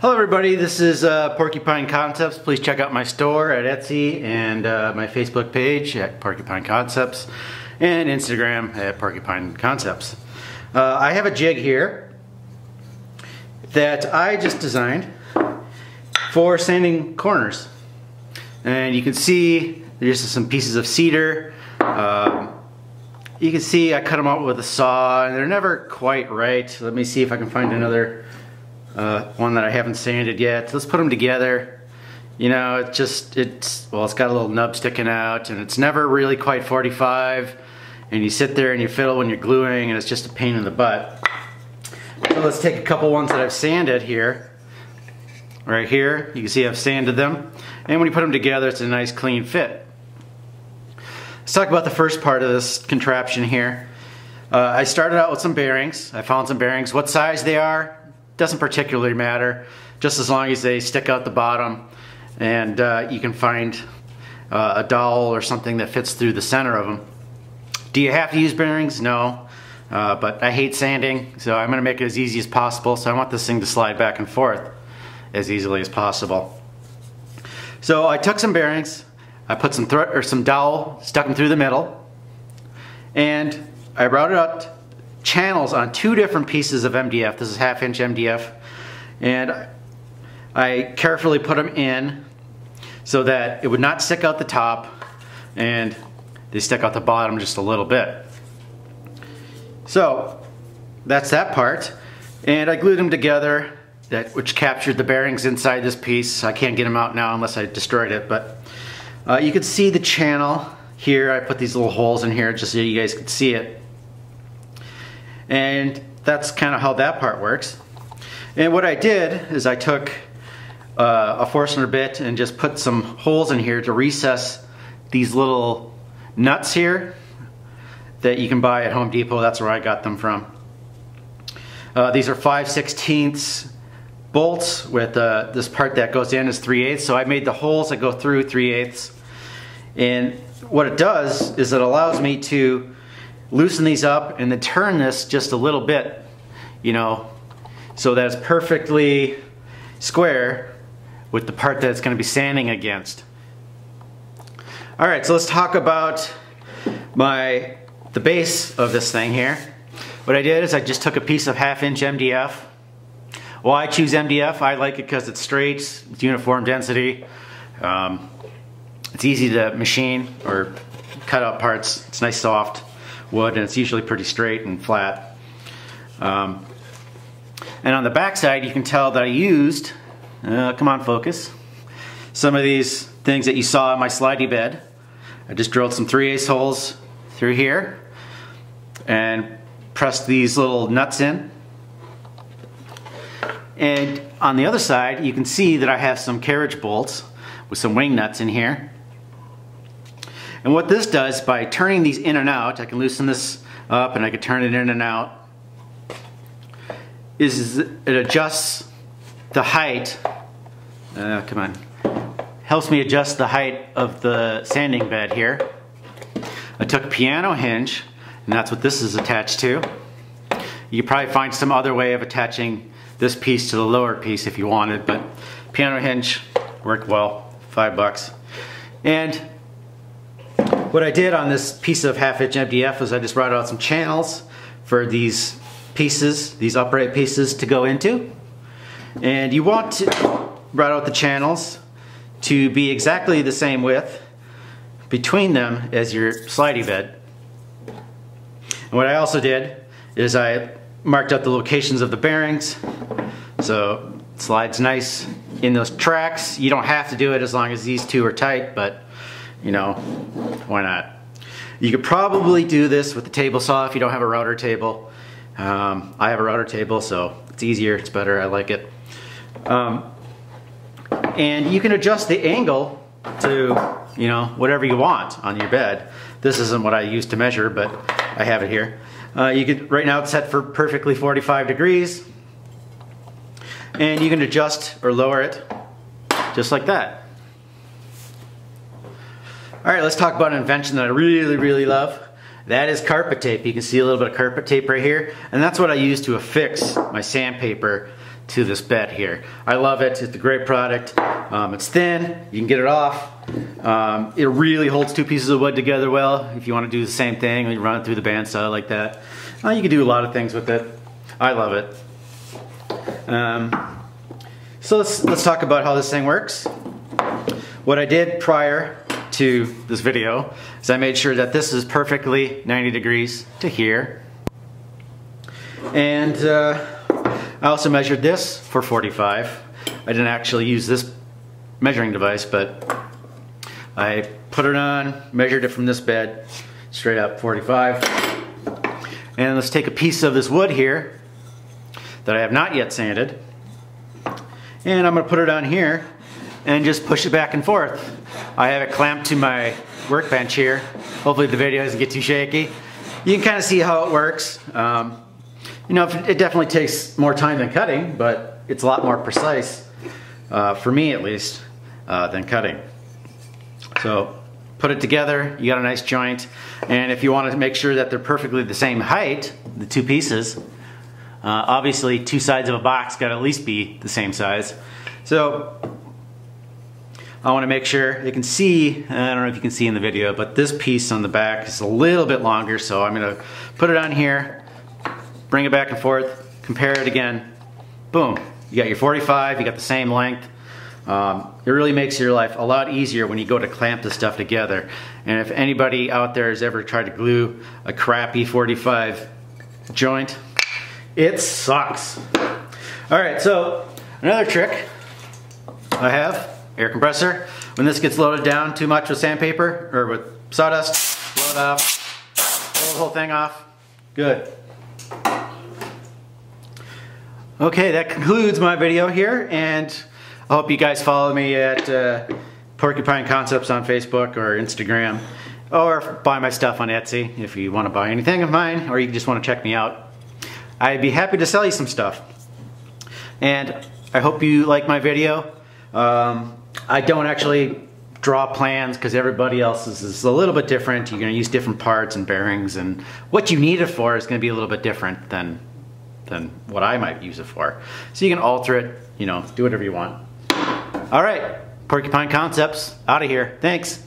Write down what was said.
Hello everybody, this is Porcupine Concepts. Please check out my store at Etsy and my Facebook page at Porcupine Concepts and Instagram at Porcupine Concepts. I have a jig here that I just designed for sanding corners. And you can see there's some pieces of cedar. You can see I cut them out with a saw and they're never quite right. Let me see if I can find another one that I haven't sanded yet. Let's put them together. You know, it's got a little nub sticking out and it's never really quite 45, and you sit there and you fiddle when you're gluing and it's just a pain in the butt. So let's take a couple ones that I've sanded here. Right here, you can see I've sanded them, and when you put them together it's a nice clean fit. Let's talk about the first part of this contraption here. I started out with some bearings. I found some bearings. What size they are doesn't particularly matter, just as long as they stick out the bottom and you can find a dowel or something that fits through the center of them. Do you have to use bearings? No, but I hate sanding, so I'm going to make it as easy as possible. So I want this thing to slide back and forth as easily as possible. So I took some bearings, I put some dowel, stuck them through the middle, and I routed out channels on two different pieces of MDF. This is 1/2 inch MDF, and I carefully put them in so that it would not stick out the top, and they stick out the bottom just a little bit. So that's that part, and I glued them together, which captured the bearings inside this piece. I can't get them out now unless I destroyed it, but you can see the channel here. I put these little holes in here just so you guys could see it. And that's kind of how that part works. And what I did is I took a Forstner bit and just put some holes in here to recess these little nuts here that you can buy at Home Depot. That's where I got them from. These are 5/16 bolts with this part that goes in is 3/8. So I made the holes that go through 3/8. And what it does is it allows me to loosen these up and then turn this just a little bit, you know, so that it's perfectly square with the part that it's going to be sanding against. Alright, so let's talk about the base of this thing here. What I did is I just took a piece of 1/2 inch MDF. Why I choose MDF? I like it because it's straight, it's uniform density, it's easy to machine or cut out parts, it's nice soft wood, and it's usually pretty straight and flat. And on the back side you can tell that I used, come on focus, some of these things that you saw on my slidey bed. I just drilled some 3/8 holes through here and pressed these little nuts in. And on the other side you can see that I have some carriage bolts with some wing nuts in here. And what this does, by turning these in and out, I can loosen this up and I can turn it in and out, is it adjusts the height, come on, helps me adjust the height of the sanding bed here. I took a piano hinge, and that's what this is attached to. You could probably find some other way of attaching this piece to the lower piece if you wanted, but piano hinge worked well, $5. And what I did on this piece of 1/2 inch MDF is I just routed out some channels for these pieces, these upright pieces to go into. And you want to route out the channels to be exactly the same width between them as your slidey bed. And what I also did is I marked out the locations of the bearings, so it slides nice in those tracks. You don't have to do it as long as these two are tight, but you know, why not? You could probably do this with the table saw if you don't have a router table. I have a router table, so it's easier, it's better, I like it. And you can adjust the angle to, you know, whatever you want on your bed. This isn't what I use to measure, but I have it here. Right now it's set for perfectly 45 degrees. And you can adjust or lower it just like that. Alright, let's talk about an invention that I really, really love. That is carpet tape. You can see a little bit of carpet tape right here. And that's what I use to affix my sandpaper to this bed here. I love it. It's a great product. It's thin. You can get it off. It really holds two pieces of wood together well. If you want to do the same thing, you run it through the bandsaw like that. You can do a lot of things with it. I love it. So let's talk about how this thing works. What I did prior to this video is I made sure that this is perfectly 90 degrees to here. And I also measured this for 45. I didn't actually use this measuring device, but I put it on, measured it from this bed, straight up 45. And let's take a piece of this wood here that I have not yet sanded, and I'm going to put it on here and just push it back and forth. I have it clamped to my workbench here. Hopefully the video doesn't get too shaky. You can kind of see how it works. You know, it definitely takes more time than cutting, but it's a lot more precise, for me at least, than cutting. So put it together, you got a nice joint, and if you want to make sure that they're perfectly the same height, the two pieces, obviously two sides of a box got to at least be the same size. So I want to make sure you can see, I don't know if you can see in the video, but this piece on the back is a little bit longer, so I'm going to put it on here, bring it back and forth, compare it again, boom. You got your 45, you got the same length. It really makes your life a lot easier when you go to clamp the stuff together. And if anybody out there has ever tried to glue a crappy 45 joint, it sucks. Alright, so another trick I have, air compressor. When this gets loaded down too much with sandpaper or with sawdust, blow it off, pull the whole thing off. Good. Okay, that concludes my video here, and I hope you guys follow me at Porcupine Concepts on Facebook or Instagram, or buy my stuff on Etsy if you want to buy anything of mine, or you just want to check me out. I'd be happy to sell you some stuff. And I hope you like my video. I don't actually draw plans because everybody else's is a little bit different. You're going to use different parts and bearings, and what you need it for is going to be a little bit different than what I might use it for. So you can alter it, you know, do whatever you want. All right, Porcupine Concepts, out of here. Thanks.